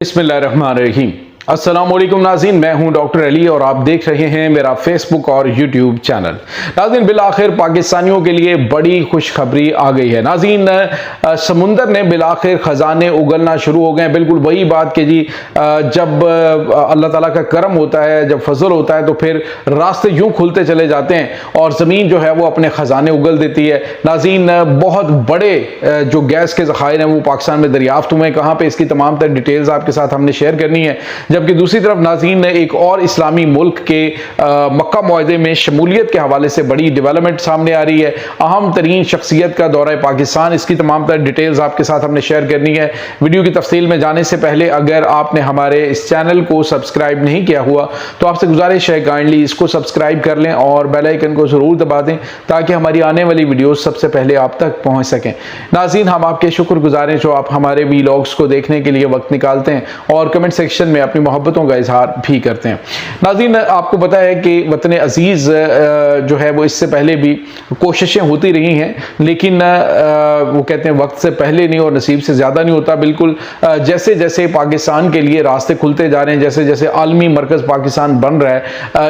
बिस्मिल्लाहिर्रहमानिर्रहीम। अस्सलाम वालेकुम नाज़रीन, मैं हूं डॉक्टर अली और आप देख रहे हैं मेरा फेसबुक और यूट्यूब चैनल। नाज़रीन, बिलाखिर पाकिस्तानियों के लिए बड़ी खुशखबरी आ गई है। नाज़रीन, समुंदर ने बिलाखिर ख़जाने उगलना शुरू हो गए हैं। बिल्कुल वही बात कि जी जब अल्लाह ताला का करम होता है, जब फजल होता है तो फिर रास्ते यूं खुलते चले जाते हैं और ज़मीन जो है वो अपने ख़जाने उगल देती है। नाज़रीन, बहुत बड़े जो गैस के ज़खायर हैं वो पाकिस्तान में दरियाफ्त हुए हैं। कहाँ पर इसकी तमाम तर डिटेल्स आपके साथ हमने शेयर करनी है। जबकि दूसरी तरफ नाज़रीन, एक और इस्लामी मुल्क के मक्का मुआहदे में शमूलियत के हवाले से बड़ी डेवलपमेंट सामने आ रही है। अहम तरीन शख्सियत का दौरा पाकिस्तान, इसकी तमाम तर डिटेल्स आपके साथ हमने शेयर करनी है। वीडियो की तफसील में जाने से पहले अगर आपने हमारे इस चैनल को सब्सक्राइब नहीं किया हुआ तो आपसे गुजारिश है काइंडली इसको सब्सक्राइब कर लें और बेल आइकन को ज़रूर दबा दें ताकि हमारी आने वाली वीडियोस सबसे पहले आप तक पहुँच सकें। नाज़रीन, हम आपके शुक्रगुजार हैं जो आप हमारे वीलॉग्स को देखने के लिए वक्त निकालते हैं और कमेंट सेक्शन में अपनी मोहब्बतों का इजहार भी करते हैं। नाज़रीन, आपको पता है कि वतन अजीज़ जो है वो इससे पहले भी कोशिशें होती रही हैं, लेकिन वो कहते हैं वक्त से पहले नहीं और नसीब से ज़्यादा नहीं होता। बिल्कुल जैसे जैसे पाकिस्तान के लिए रास्ते खुलते जा रहे हैं, जैसे जैसे आलमी मरकज़ पाकिस्तान बन रहा है,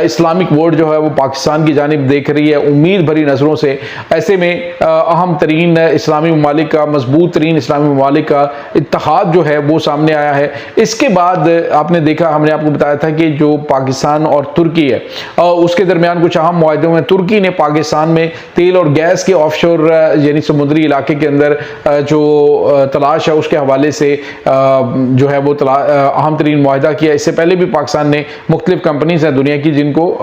इस्लामिक वर्ल्ड जो है वो पाकिस्तान की जानिब देख रही है उम्मीद भरी नज़रों से। ऐसे में अहम तरीन इस्लामी ममालिक का, मजबूत तरीन इस्लामी ममालिक का इत्तेहाद जो है वो सामने आया है। इसके बाद आपने देखा, हमने आपको बताया था कि जो पाकिस्तान और तुर्की है उसके दरमियान कुछ अहम मुआहदों में तुर्की ने पाकिस्तान में तेल और गैस के ऑफशोर यानी समुद्री इलाके के अंदर जो तलाश है उसके हवाले से जो है वो अहम तरीन मुआहदा किया। इससे पहले भी पाकिस्तान ने मुख्तलिफ कंपनीज हैं दुनिया की जिनको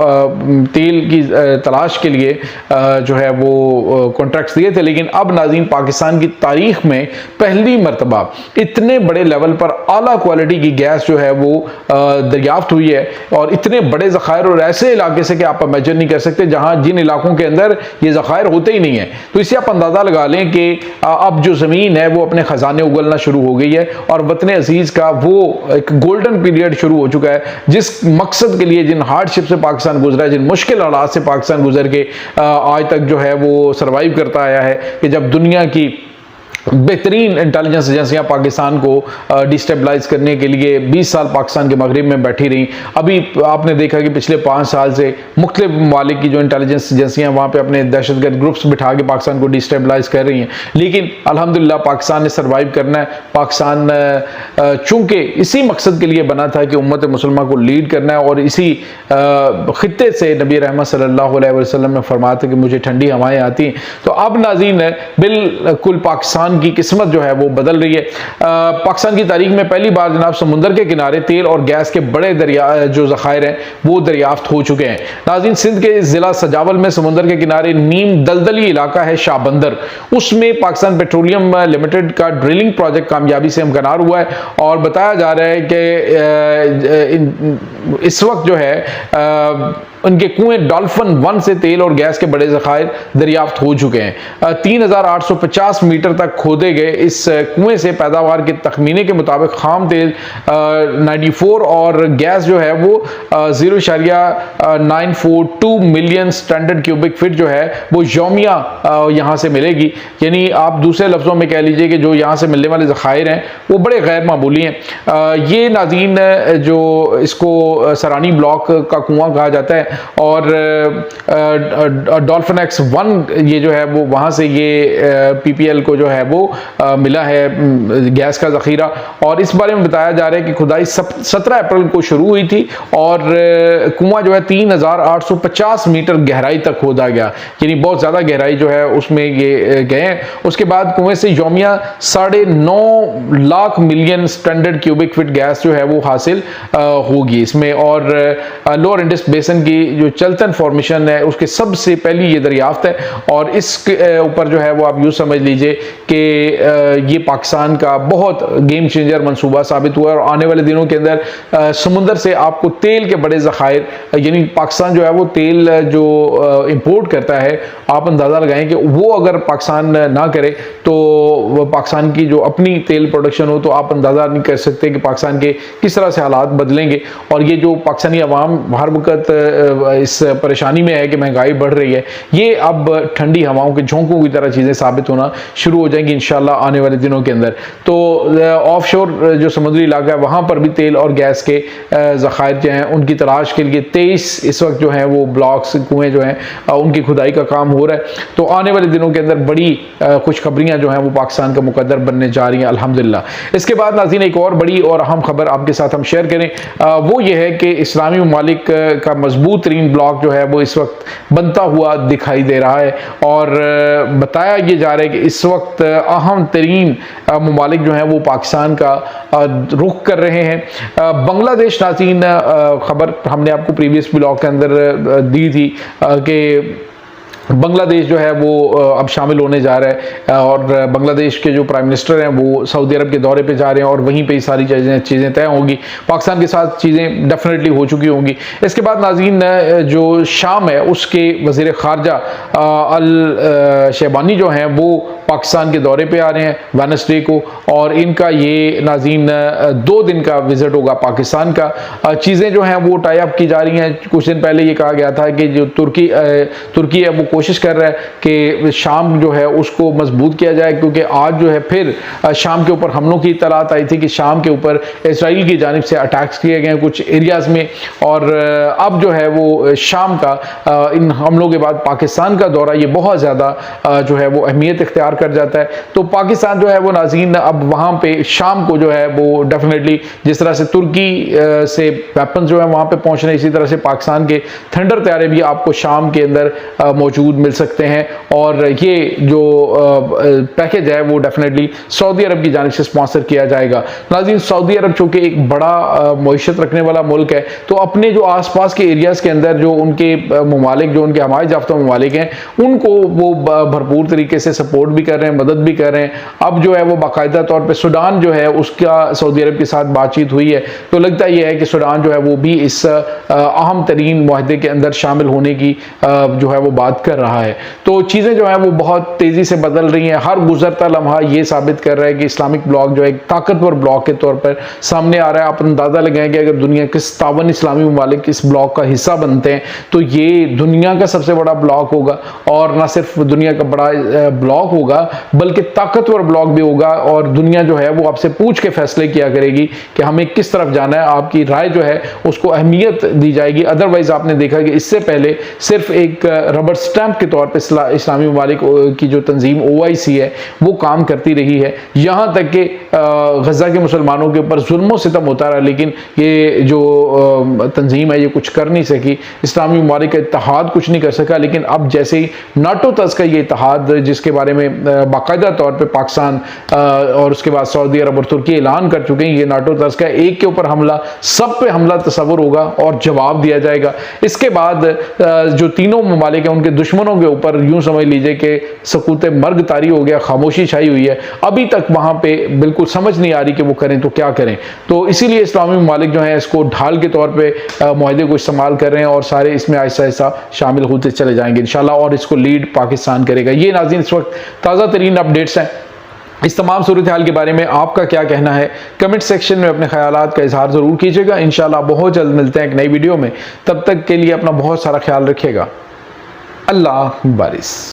तेल की तलाश के लिए जो है वो कॉन्ट्रैक्ट्स दिए थे, लेकिन अब नाज़रीन पाकिस्तान की तारीख में पहली मरतबा इतने बड़े लेवल पर आला क्वालिटी की गैस जो है वो दरियाफ्त हुई है और इतने बड़े ज़खायर और ऐसे इलाके से कि आप इमेजिन नहीं कर सकते जहां जिन इलाकों के अंदर ये ज़खायर होते ही नहीं है। तो इससे आप अंदाज़ा लगा लें कि अब जो ज़मीन है वो अपने ख़जाने उगलना शुरू हो गई है और वतन अजीज़ का वो एक गोल्डन पीरियड शुरू हो चुका है। जिस मकसद के लिए, जिन हार्डशिप से पाकिस्तान गुजरा है, जिन मुश्किल हालात से पाकिस्तान गुजर के आज तक जो है वो सर्वाइव करता आया है कि जब दुनिया की बेहतरीन इंटेलिजेंस एजेंसियां पाकिस्तान को डिस्टेबलाइज करने के लिए 20 साल पाकिस्तान के मगरिब में बैठी रहीं। अभी आपने देखा कि पिछले 5 साल से मुख्तलिफ ममालिक की जो इंटेलिजेंस एजेंसियां वहाँ पे अपने दहशतगर्द ग्रुप्स बिठा के पाकिस्तान को डिस्टेबलाइज कर रही हैं, लेकिन अल्हम्दुलिल्लाह पाकिस्तान ने सर्वाइव करना है। पाकिस्तान चूँकि इसी मकसद के लिए बना था कि उम्मत मुसलमान को लीड करना है और इसी खित्ते से नबी रहमत सल्लल्लाहु अलैहि वसल्लम ने फरमाया था कि मुझे ठंडी हवाएँ आती हैं। तो अब नाज़रीन बिल्कुल पाकिस्तान की किस्मत जो है वो बदल रही है। पाकिस्तान की तारीख में पहली बार जनाब समुंदर के किनारे तेल और गैस के बड़े दरिया जो ज़खायर हैं वो दरियाफ्त हो चुके हैं। नाज़रीन, सिंध के ज़िला सजावल में समुंदर के किनारे नीम दलदली इलाका है शाहबंदर, उसमें पाकिस्तान पेट्रोलियम लिमिटेड का ड्रिलिंग प्रोजेक्ट कामयाबी से हमकनार हुआ है और बताया जा रहा है कि इस वक्त जो है उनके कुएं डॉल्फिन 1 से तेल और गैस के बड़े ज़खायर दरियाफ्त हो चुके हैं। 3850 मीटर तक खोदे गए इस कुएं से पैदावार के तखमीने के मुताबिक खाम तेल 94 और गैस जो है वो 0.942 मिलियन स्टैंडर्ड क्यूबिक फीट जो है वो यौमिया यहाँ से मिलेगी। यानी आप दूसरे लफ्ज़ों में कह लीजिए कि जो यहाँ से मिलने वाले ज़खायर हैं वो बड़े गैर मामूली हैं। ये नाज़रीन जो इसको सरानी ब्लॉक का कुआं कहा जाता है और डॉल्फिन एक्स 1 ये जो है वो वहाँ से ये पीपीएल को जो है वो मिला है गैस का ज़ख़ीरा। और इस बारे में बताया जा रहा है कि खुदाई 17 अप्रैल को शुरू हुई थी और कुआं जो है 3850 मीटर गहराई तक खोदा गया, यानी बहुत ज़्यादा गहराई जो है उसमें ये गए हैं। उसके बाद कुएं से यौमिया 9.5 lakh million standard cubic feet gas जो है वो हासिल होगी इसमें। और लोअर इंडस बेसन की जो चल्तन फॉर्मेशन है उसके सबसे पहली ये दरियाफ्त है और इसके ऊपर जो है वो आप यूँ समझ लीजिए कि ये पाकिस्तान का बहुत गेम चेंजर मंसूबा साबित हुआ है और आने वाले दिनों के अंदर समुंदर से आपको तेल के बड़े ज़खायर, यानी पाकिस्तान जो है वो तेल जो इंपोर्ट करता है, आप अंदाज़ा लगाएं कि वो अगर पाकिस्तान ना करे तो पाकिस्तान की जो अपनी तेल प्रोडक्शन हो तो आप अंदाज़ा नहीं कर सकते कि पाकिस्तान के किस तरह से हालात बदलेंगे। और ये जो पाकिस्तानी अवाम हर वक्त इस परेशानी में है कि महंगाई बढ़ रही है, ये अब ठंडी हवाओं के झोंकों की तरह चीज़ें साबित होना शुरू हो जाएंगी इंशाल्लाह आने वाले दिनों के अंदर। तो ऑफशोर जो समुद्री इलाका है वहाँ पर भी तेल और गैस के ज़खायर जो हैं उनकी तलाश के लिए 23 इस वक्त जो हैं वो ब्लॉक्स, कुएँ जो हैं उनकी खुदाई का काम हो रहा है। तो आने वाले दिनों के अंदर बड़ी खुशखबरियाँ जो हैं वो पाकिस्तान का मुकद्दर बनने जा रही हैं अल्हम्दुलिल्लाह। इसके बाद नाज़रीन एक और बड़ी और अहम खबर आपके साथ हम शेयर करें, वो ये है कि इस्लामी ममालिक का मजबूत तरीन ब्लॉक जो है वो इस वक्त बनता हुआ दिखाई दे रहा है और बताया ये जा रहा है कि इस वक्त अहम तरीन ममालिक जो हैं वो पाकिस्तान का रुख कर रहे हैं। बांग्लादेश नाज़रीन खबर हमने आपको प्रीवियस ब्लॉग के अंदर दी थी कि बांग्लादेश जो है वो अब शामिल होने जा रहा है और बांग्लादेश के जो प्राइम मिनिस्टर हैं वो सऊदी अरब के दौरे पे जा रहे हैं और वहीं पे ही सारी चीज़ें तय होंगी। पाकिस्तान के साथ चीज़ें डेफिनेटली हो चुकी होंगी। इसके बाद नाज़रीन जो शाम है उसके वज़ीर ख़ारजा अल शेबानी जो हैं वो पाकिस्तान के दौरे पे आ रहे हैं वेडनेसडे को और इनका ये नाज़रीन 2 दिन का विज़िट होगा पाकिस्तान का। चीज़ें जो हैं वो टाई अप की जा रही हैं। कुछ दिन पहले ये कहा गया था कि जो तुर्की है वो कोशिश कर रहा है कि शाम जो है उसको मजबूत किया जाए, क्योंकि आज जो है फिर शाम के ऊपर हमलों की इत्तलात आई थी कि शाम के ऊपर इसराइल की जानिब से अटैक्स किए गए हैं कुछ एरियाज़ में। और अब जो है वो शाम का इन हमलों के बाद पाकिस्तान का दौरा ये बहुत ज़्यादा जो है वो अहमियत इख्तियार कर जाता है। तो पाकिस्तान जो है वो नाज़रीन अब वहाँ पे शाम को जो है वो डेफिनेटली जिस तरह से तुर्की से वेपन जो है वहाँ पे पहुँच रहे हैं, इसी तरह से पाकिस्तान के थंडर तैयारे भी आपको शाम के अंदर मौजूद मिल सकते हैं। और ये जो पैकेज है वो डेफिनेटली सऊदी अरब की जानिब से स्पॉन्सर किया जाएगा। नाज़रीन सऊदी अरब चूँकि एक बड़ा मईशत रखने वाला मुल्क है, तो अपने जो आसपास के एरियाज़ के अंदर जो उनके ममालिक, जो उनके हमायत याफ्ता ममालिक हैं, उनको वो भरपूर तरीके से सपोर्ट भी कर रहे हैं, मदद भी कर रहे हैं। अब जो है वो बाकायदा तौर पर सूडान जो है उसका सऊदी अरब के साथ बातचीत हुई है, तो लगता यह है कि सूडान जो है वो भी इस अहम तरीन मुआहदे के अंदर शामिल होने की जो है वो बात कर रहा है। तो चीज़ें जो हैं वो बहुत तेज़ी से बदल रही हैं। हर गुजरता लम्हा ये साबित कर रहा है कि इस्लामिक ब्लॉक जो है एक ताकतवर ब्लॉक के तौर पर सामने आ रहा है। आप अंदाज़ा लगाएं कि अगर दुनिया के 57 इस्लामी ममालिक इस ब्लॉक का हिस्सा बनते हैं तो ये दुनिया का सबसे बड़ा ब्लॉक होगा, और ना सिर्फ दुनिया का बड़ा ब्लॉक होगा बल्कि ताकतवर ब्लॉक भी होगा। और दुनिया जो है वो आपसे पूछ के फैसले किया करेगी कि हमें किस तरफ जाना है। आपकी राय जो है उसको अहमियत दी जाएगी। अदरवाइज आपने देखा कि इससे पहले सिर्फ एक रबर स्टैंप के तौर पर इस्लामी ममालिक की जो तंजीम OIC है वो काम करती रही है, यहाँ तक कि गजा के मुसलमानों के ऊपर जुल्म सितम होता रहा, लेकिन ये जो तंजीम है ये कुछ कर नहीं सकी। इस्लामी ममालिक का इत्तेहाद कुछ नहीं कर सका। लेकिन अब जैसे ही नाटो तक का ये इत्तेहाद, जिसके बारे में बाकायदा तौर पर पाकिस्तान और उसके बाद सऊदी अरब और तुर्की ऐलान कर चुके हैं, ये नाटो तक का एक के ऊपर हमला, सब पे हमला तस्वुर होगा और जवाब दिया जाएगा। इसके बाद जो तीनों ममालिक हैं उनके दुश्मनों के ऊपर यूं समझ लीजिए कि सकूते मर्ग तारी हो गया, खामोशी छाई हुई है। अभी तक वहां पे बिल्कुल समझ नहीं आ रही कि वो करें तो क्या करें। तो इसीलिए इस्लामी ममालिक जो हैं इसको ढाल के तौर पे मुआहदे को इस्तेमाल कर रहे हैं और सारे इसमें आहिस्ता आहिस्ता शामिल होते चले जाएंगे इंशाल्लाह, और इसको लीड पाकिस्तान करेगा। ये नाज़रीन इस वक्त ताज़ा तरीन अपडेट्स हैं। इस तमाम सूरत हाल के बारे में आपका क्या कहना है, कमेंट सेक्शन में अपने ख्यालात का इजहार ज़रूर कीजिएगा। इंशाल्लाह बहुत जल्द मिलते हैं एक नई वीडियो में। तब तक के लिए अपना बहुत सारा ख्याल रखिएगा। अल्लाह बारिस।